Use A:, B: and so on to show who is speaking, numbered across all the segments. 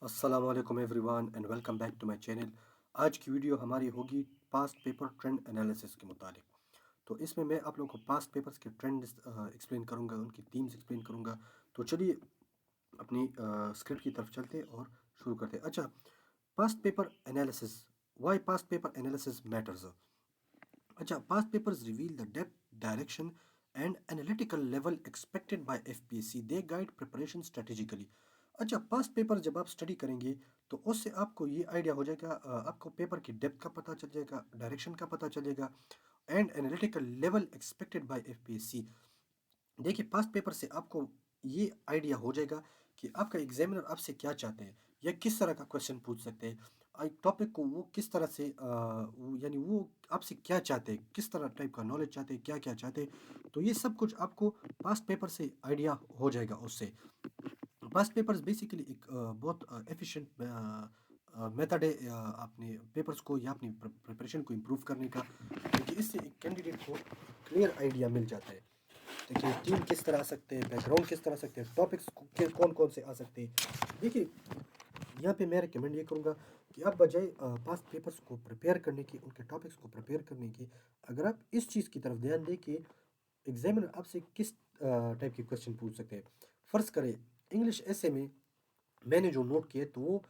A: अस्सलाम वालेकुम everyone and welcome back to my channel. आज की वीडियो हमारी होगी पास्ट पेपर ट्रेंड एनालिसिस के मुतालिक। तो इसमें मैं आप लोगों को पास्ट पेपर्स के ट्रेंड एक्सप्लेन करूंगा, उनकी थीम्स एक्सप्लेन करूंगा। तो चलिए अपनी स्क्रिप्ट की तरफ चलते हैं और शुरू करते हैं। अच्छा, past paper analysis, why past paper analysis matters. अच्छा, past papers reveal the depth, direction, and analytical level expected by FPSC. They guide preparation strategically. अच्छा, पास्ट पेपर जब आप स्टडी करेंगे तो उससे आपको ये आइडिया हो जाएगा, आपको पेपर की डेप्थ का पता चल जाएगा, डायरेक्शन का पता चलेगा, and analytical level expected bye FPSC. देखिए, पास्ट पेपर से आपको ये आइडिया हो जाएगा कि आपका एग्जामिनर आपसे क्या चाहते हैं या किस तरह का क्वेश्चन पूछ सकते हैं। एक टॉपिक को वो किस तरह से यानी वो आपसे क्या चाहते हैं, किस तरह टाइप का नॉलेज चाहते हैं, क्या क्या चाहते हैं। तो ये सब कुछ आपको पास्ट पेपर से आइडिया हो जाएगा उससे। पास्ट पेपर्स बेसिकली एक बहुत एफिशिएंट मेथड है अपने पेपर्स को या अपनी प्रिपरेशन को इम्प्रूव करने का, क्योंकि इससे एक कैंडिडेट को क्लियर आइडिया मिल जाता है। देखिए, टीम किस तरह आ सकते हैं, बैकग्राउंड किस तरह आ सकते हैं, टॉपिक्स कौन कौन से आ सकते हैं। देखिए, यहाँ पे मैं रिकमेंड ये करूँगा कि आप बजाय पास्ट पेपर्स को प्रिपेयर करने की, उनके टॉपिक्स को प्रिपेयर करने की, अगर आप इस चीज़ की तरफ ध्यान दें कि एग्जामिनर आपसे किस टाइप के क्वेश्चन पूछ सकते हैं। फ़र्ज़ करें, इंग्लिश ऐसे में मैंने जो नोट किए तो वो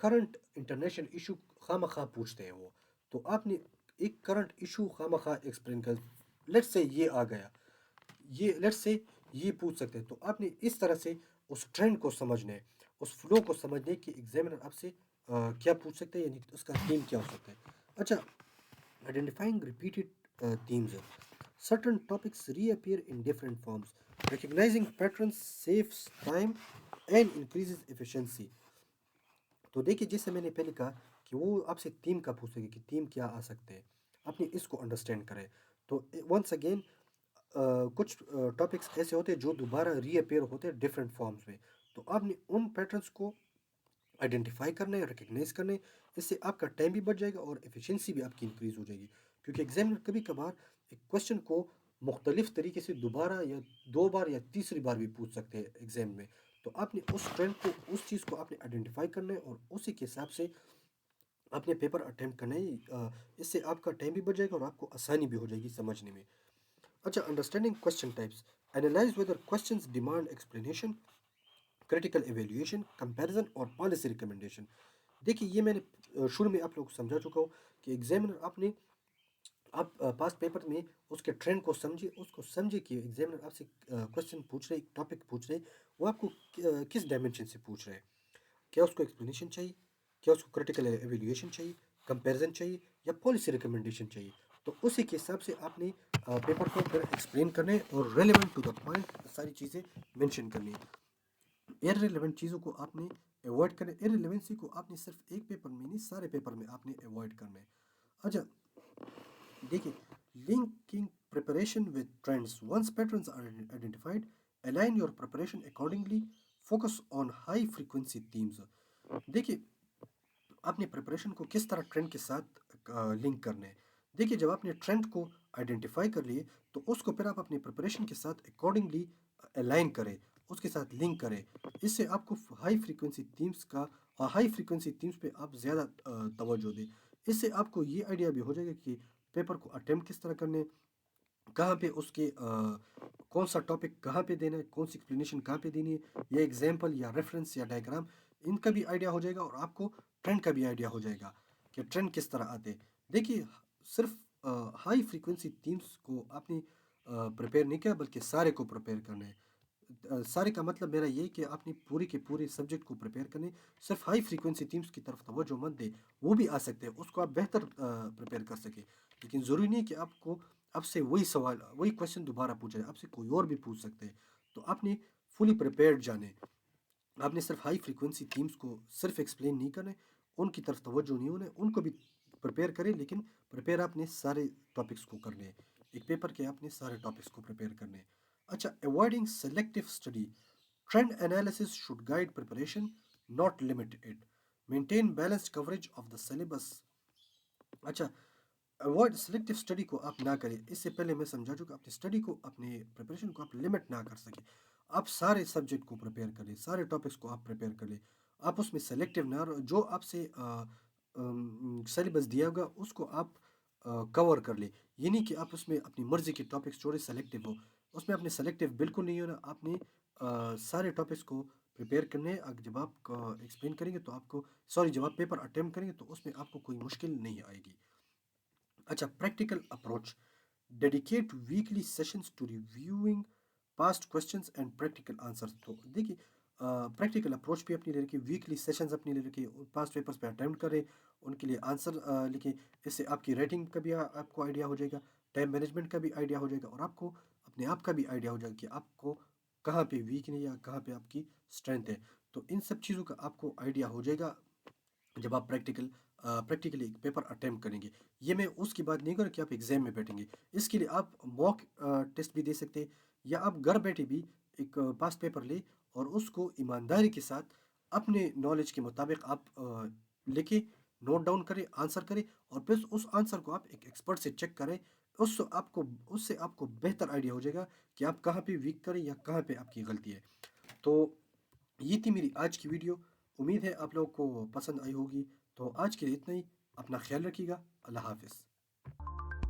A: करंट इंटरनेशनल इशू खामखा पूछते हैं वो। तो आपने एक करंट इशू खामखा एक्सप्लेन कर, लेट्स से ये आ गया, ये लेट्स से ये पूछ सकते हैं। तो आपने इस तरह से उस ट्रेंड को समझने, उस फ्लो को समझने कि एग्जामिनर आपसे क्या पूछ सकते हैं, यानी उसका थीम क्या हो सकता है। अच्छा, identifying repeated themes. Certain topics reappear in different forms. Recognizing patterns saves time and increases efficiency. तो देखिए, जैसे मैंने पहले कहा कि वो आपसे थीम का पूछेंगे कि थीम क्या आ सकते हैं, अपनी इसको अंडरस्टैंड करें। तो वंस अगेन कुछ टॉपिक्स ऐसे होते हैं जो दोबारा रीअपेयर होते हैं डिफरेंट फॉर्म्स में। तो आपने उन पैटर्न्स को आइडेंटिफाई करना है, रिकग्नाइज करना है। इससे आपका टाइम भी बच जाएगा और एफिशिएंसी भी आपकी इंक्रीज हो जाएगी, क्योंकि एग्जामिनर कभी कभार एक क्वेश्चन को मुख्तलिफ तरीके से दोबारा या दो बार या तीसरी बार भी पूछ सकते हैं एग्जाम में। तो आपने उस ट्रेंड को, उस चीज़ को आपने आइडेंटिफाई करना है और उसी के हिसाब से अपने पेपर अटेम्प्ट करना है। इससे आपका टाइम भी बच जाएगा और आपको आसानी भी हो जाएगी समझने में। अच्छा, understanding question types, analyse whether questions demand explanation, critical evaluation, comparison और पॉलिसी रिकमेंडेशन। देखिए, ये मैंने शुरू में आप लोगों को समझा चुका हूँ कि एग्जामिनर आपने आप पास्ट पेपर में उसके ट्रेंड को समझिए, उसको समझिए कि एग्जामिनर आपसे क्वेश्चन पूछ रहे, टॉपिक पूछ रहे, वो आपको किस डायमेंशन से पूछ रहे हैं। क्या उसको एक्सप्लेनेशन चाहिए, क्या उसको क्रिटिकल एवेल्यूएशन चाहिए, कंपैरिजन चाहिए या पॉलिसी रिकमेंडेशन चाहिए। तो उसी के हिसाब से आपने पेपर को फिर एक्सप्लेन करने और रेलिवेंट टू द पॉइंट सारी चीज़ें मेंशन करनी है। इररिलेवेंट चीज़ों को आपने अवॉइड करना है। इररिलेवेंसी को आपने सिर्फ एक पेपर में नहीं, सारे पेपर में आपने अवॉइड करना है। अच्छा, देखिए, linking preparation with trends, once patterns are identified, align your preparation accordingly, focus on high frequency themes. देखिए, आपने प्रिपरेशन को किस तरह ट्रेंड के साथ लिंक करना है। देखिए, जब आपने ट्रेंड को आइडेंटिफाई कर लिए तो उसको फिर आप अपनी प्रिपरेशन के साथ अकॉर्डिंगली अलाइन करें, उसके साथ लिंक करें। इससे आपको हाई फ्रीक्वेंसी थीम्स का, हाई फ्रीक्वेंसी थीम्स पे आप ज़्यादा तवज्जो दें। इससे आपको ये आइडिया भी हो जाएगा कि पेपर को अटेम्प्ट किस तरह करने, कहाँ पे उसके कौन सा टॉपिक कहाँ पे देना है, कौन सी एक्सप्लेनेशन कहाँ पे देनी है, या एग्जाम्पल या रेफरेंस या डायग्राम, इनका भी आइडिया हो जाएगा और आपको ट्रेंड का भी आइडिया हो जाएगा कि ट्रेंड किस तरह आते हैं। देखिए, सिर्फ हाई फ्रीक्वेंसी थीम्स को आपने प्रिपेयर नहीं किया, बल्कि सारे को प्रिपेयर करना है। सारे का मतलब मेरा ये कि आपने पूरे के पूरे सब्जेक्ट को प्रिपेयर करने, सिर्फ हाई फ्रीक्वेंसी थीम्स की तरफ तवज्जो मत दें। वो भी आ सकते हैं, उसको आप बेहतर प्रिपेयर कर सके, लेकिन ज़रूरी नहीं कि आपको आपसे वही सवाल, वही क्वेश्चन दोबारा पूछा जाए, आपसे कोई और भी पूछ सकते हैं। तो आपने फुली प्रिपेयर्ड जाने, आपने सिर्फ हाई फ्रीक्वेंसी थीम्स को सिर्फ एक्सप्लेन नहीं करना है, उनकी तरफ तवज्जो नहीं होना है, उनको भी प्रिपेयर करें, लेकिन प्रिपेयर आपने सारे टॉपिक्स को करने हैं। एक पेपर के आपने सारे टॉपिक्स को प्रिपेयर करने हैं। अच्छा, avoiding selective study, trend analysis should guide preparation, not limit it. Maintain balanced coverage of the syllabus. अच्छा, अवॉइड सेलेक्टिव स्टडी को आप ना करें। इससे पहले मैं समझा चुका, अपनी स्टडी को, अपने प्रिपरेशन को आप लिमिट ना कर सकें। आप सारे सब्जेक्ट को प्रिपेयर कर लें, सारे टॉपिक्स को आप प्रिपेयर कर लें। आप उसमें सेलेक्टिव ना रहो, जो आपसे सिलेबस दिया होगा उसको आप कवर कर ले। ये नहीं कि आप उसमें अपनी मर्ज़ी के टॉपिक्स छोड़े सेलेक्टिव हो। उसमें आपने सेलेक्टिव बिल्कुल नहीं होना, आपने सारे टॉपिक्स को प्रिपेयर करने हैं। जब आप एक्सप्लेन करेंगे तो आपको, सॉरी, जब आप पेपर अटेम्प्ट करेंगे तो उसमें आपको कोई मुश्किल नहीं आएगी। अच्छा, practical approach, dedicate weekly sessions to reviewing past questions and practical answers. तो देखिए, प्रैक्टिकल अप्रोच भी अपनी ले रखी, वीकली सेशंस अपनी ले रखी, पास्ट पेपर्स पे अटेम्प्ट करें, उनके लिए आंसर लिखें। इससे आपकी राइटिंग का भी आपको आइडिया हो जाएगा, टाइम मैनेजमेंट का भी आइडिया हो जाएगा, और आपको अपने आप का भी आइडिया हो जाएगा कि आपको कहाँ पे वीक है या कहाँ पे आपकी स्ट्रेंथ है। तो इन सब चीज़ों का आपको आइडिया हो जाएगा जब आप प्रैक्टिकली एक पेपर अटेम्प्ट करेंगे। ये मैं उसकी बात नहीं कर रहा कि आप एग्जाम में बैठेंगे। इसके लिए आप मॉक टेस्ट भी दे सकते हैं, या आप घर बैठे भी एक पास्ट पेपर ले और उसको ईमानदारी के साथ अपने नॉलेज के मुताबिक आप लिखे, नोट डाउन करें, आंसर करें, और फिर उस आंसर को आप एक एक्सपर्ट से चेक करें। उससे आपको बेहतर आइडिया हो जाएगा कि आप कहाँ पे वीक करें या कहाँ पे आपकी गलती है। तो ये थी मेरी आज की वीडियो। उम्मीद है आप लोगों को पसंद आई होगी। तो आज के लिए इतना ही। अपना ख्याल रखिएगा। अल्लाह हाफ़िज़।